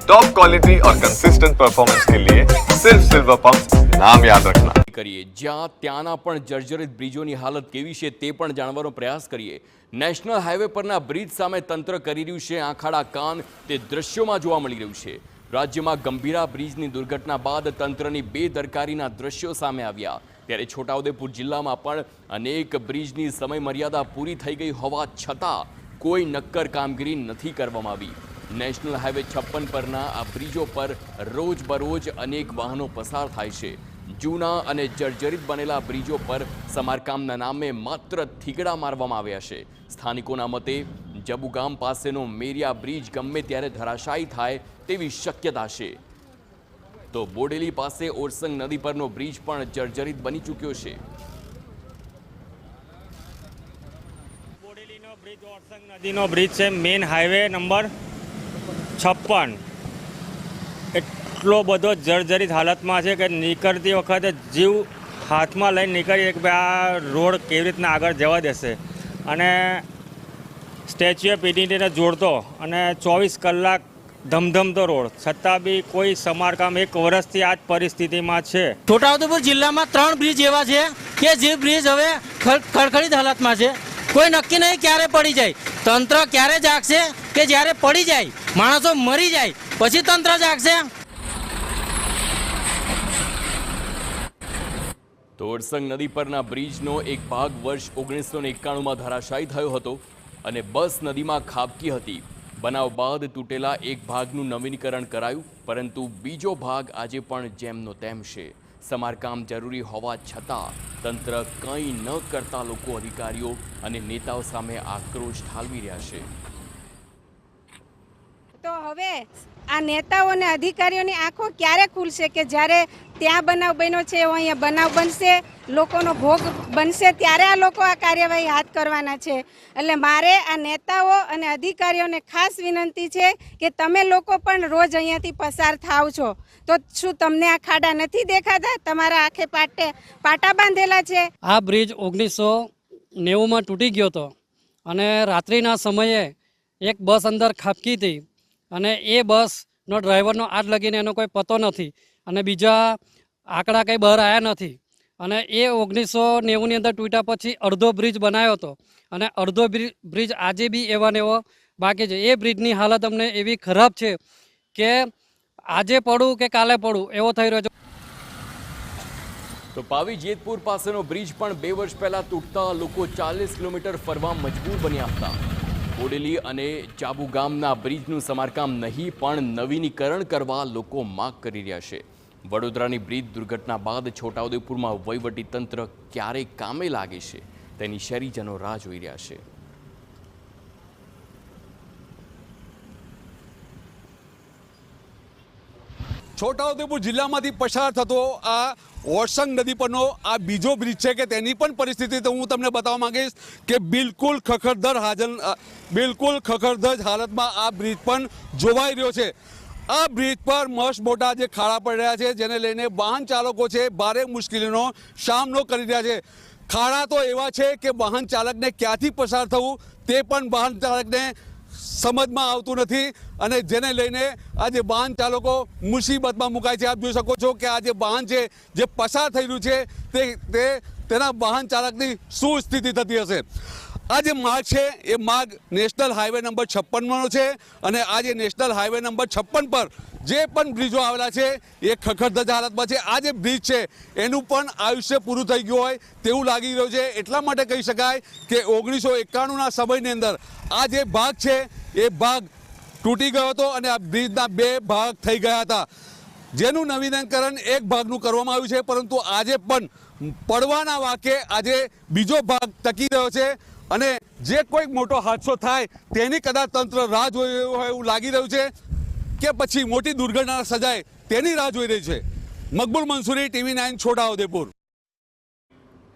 Top quality और consistent performance के लिए सिर्फ सिल्वर पंप नाम याद रखना। કરીએ જ્યાં ત્યાંના પણ જર્જરિત બ્રિજોની હાલત કેવી છે તે પણ જાણવાનો પ્રયાસ કરીએ। નેશનલ હાઈવે પરના બ્રિજ સામે તંત્ર કરી રહ્યું છે આંખાડા કાન, તે દ્રશ્યોમાં જોવા મળી રહ્યું છે। રાજ્યમાં ગંભીરા બ્રિજની દુર્ઘટના બાદ તંત્રની બેદરકારીના દ્રશ્યો સામે આવ્યા, ત્યારે છોટાઉદેપુર જિલ્લામાં પણ અનેક બ્રિજની સમય મર્યાદા પૂરી થઈ ગઈ હોવા છતાં કોઈ નક્કર કામગીરી નથી કરવામાં આવી। નેશનલ હાઈવે 56 પરના આ બ્રિજો પર રોજબરોજ અનેક વાહનો પસાર થાય છે। જૂના અને જર્જરિત બનેલા બ્રિજો પર સમારકામના નામે માત્ર થીગડા મારવામાં આવ્યા છે। સ્થાનિકોના મતે જબુગામ પાસેનો મેરિયા બ્રિજ ગમે ત્યારે ધરાશાયી થાય તેવી શક્યતા છે, તો બોડેલી પાસે ઓરસંગ નદી પરનો બ્રિજ પણ જર્જરિત બની ચૂક્યો છે। બોડેલીનો બ્રિજ ઓરસંગ નદીનો બ્રિજ છે, મેઇન હાઈવે નંબર 56। એટલો બધો જર્જરિત હાલતમાં છે કે નીકળતી વખતે જીવ હાથમાં લઈને નીકળીએ કે ભાઈ આ રોડ કેવી રીતના આગળ જવા દેશે। અને સ્ટેચ્યુ ઓફ યુનિટીને જોડતો અને 24 કલાક ધમધમતો રોડ, છતાં બી કોઈ સમારકામ 1 વર્ષથી આ જ પરિસ્થિતિમાં છે। છોટાઉદેપુર જિલ્લામાં 3 બ્રિજ એવા છે કે જે બ્રિજ હવે ખડખડિત હાલતમાં છે। કોઈ નક્કી નહીં ક્યારે પડી જાય, તંત્ર ક્યારે જાગશે કે જ્યારે પડી જાય, માણસો મરી જાય પછી તંત્ર જાગશે। તો ઓરસંગ નદી પરના બ્રિજનો એક ભાગ વર્ષ 1991માં ધરાશાયી થયો હતો અને બસ નદીમાં ખાબકી હતી। બનાવ બાદ તૂટેલા એક ભાગનું નવીનીકરણ કરાયું, પરંતુ બીજો ભાગ આજે પણ જેમનો તેમ છે। સમારકામ જરૂરી હોવા છતાં તંત્ર કંઈ ન કરતા લોકો અધિકારીઓ અને નેતાઓ સામે આક્રોશ ઠાલવી રહ્યા છે। તો હવે આ નેતાઓ અને અધિકારીઓની આંખો ક્યારે ખુલશે કે જ્યારે ત્યાં બનાવ બન્યો છે એવો અહીંયા બનાવ બનશે, લોકોનો ભોગ બનશે, ત્યારે આ લોકો આ કાર્યવાહી હાથ કરવાના છે। એટલે મારે આ નેતાઓ અને અધિકારીઓને ખાસ વિનંતી છે કે તમે લોકો પણ રોજ અહીંયાથી પસાર થાવ છો, તો શું તમને આ ખાડા નથી દેખાતા? તમારા આંખે પાટા બાંધેલા છે। આ બ્રિજ 1990માં તૂટી ગયો હતો અને રાત્રિના સમયે એક બસ અંદર ખાબકી હતી અને એ બસનો ડ્રાઈવરનો આજ લગીને એનો કોઈ પતો નથી અને બીજા આંકડા કંઈ બહાર આવ્યા નથી। અને એ 1990ની અંદર તૂટ્યા પછી અડધો બ્રિજ બનાવ્યો હતો અને અડધો બ્રિજ આજે બી એવા ને એવો બાકી છે। એ બ્રિજની હાલત અમને એવી ખરાબ છે કે આજે પડું કે કાલે પડું એવો થઈ રહ્યો છે। તો પાવી જેતપુર પાસેનો બ્રિજ પણ 2 વર્ષ પહેલા તૂટતા લોકો 40 કિલોમીટર ફરવા મજબૂર બન્યા હતા। બોડેલી અને જાબુગામના બ્રિજનું સમારકામ નહીં પણ નવીનીકરણ કરવા લોકો માંગ કરી રહ્યા છે। વડોદરાની બ્રિજ દુર્ઘટના બાદ છોટાઉદેપુરમાં વહીવટી તંત્ર ક્યારે કામે લાગે છે તેની શહેરીજનો રાહ જોઈ રહ્યા છે। છોટાઉદેપુર જિલ્લામાંથી પસાર થતો આ ઓરસંગ નદી પરનો આ બીજો બ્રિજ છે કે તેની પણ પરિસ્થિતિ તો હું તમને બતાવવા માંગીશ કે બિલકુલ ખખડધજ હાલતમાં આ બ્રિજ પણ જોવાઈ રહ્યો છે। આ બ્રિજ પર મસ્ત મોટા જે ખાડા પડી રહ્યા છે, જેને લઈને વાહન ચાલકો છે ભારે મુશ્કેલીનો સામનો કરી રહ્યા છે। ખાડા તો એવા છે કે વાહન ચાલકને ક્યાંથી પસાર થવું તે પણ વાહન ચાલકને સમજમાં આવતું નથી અને જેને લઈને આજે વાહન ચાલકો મુસીબતમાં મુકાય છે। આપ જોઈ શકો છો કે આ જે વાહન છે જે પસાર થઈ રહ્યું છે તેના વાહન ચાલકની શું સ્થિતિ થતી હશે। આ જે માર્ગ છે એ માર્ગ નેશનલ હાઈવે નંબર 56નો છે અને આ જે નેશનલ હાઈવે નંબર 56 પર જે પણ બ્રિજો આવેલા છે એ ખખડધજ હાલતમાં છે। આ જે બ્રિજ છે એનું પણ આયુષ્ય પૂરું થઈ ગયું હોય તેવું લાગી રહ્યું છે। એટલા માટે કહી શકાય કે 1991ના સમયની અંદર આ જે ભાગ છે એ ભાગ તૂટી ગયો હતો અને આ બ્રિજના 2 ભાગ થઈ ગયા હતા, જેનું નવીનીકરણ એક ભાગનું કરવામાં આવ્યું છે, પરંતુ આજે પણ પડવાના વાકે આજે બીજો ભાગ ટકી રહ્યો છે અને જે કોઈ મોટો હાદસો થાય તેની કદાચ તંત્ર રાહ જોઈ રહ્યું હોય એવું લાગી રહ્યું છે કે પછી મોટી દુર્ઘટના સર્જાય તેની રાહ જોઈ રહી છે। મકબૂલ મંસૂરી, TV9 છોટાઉદેપુર।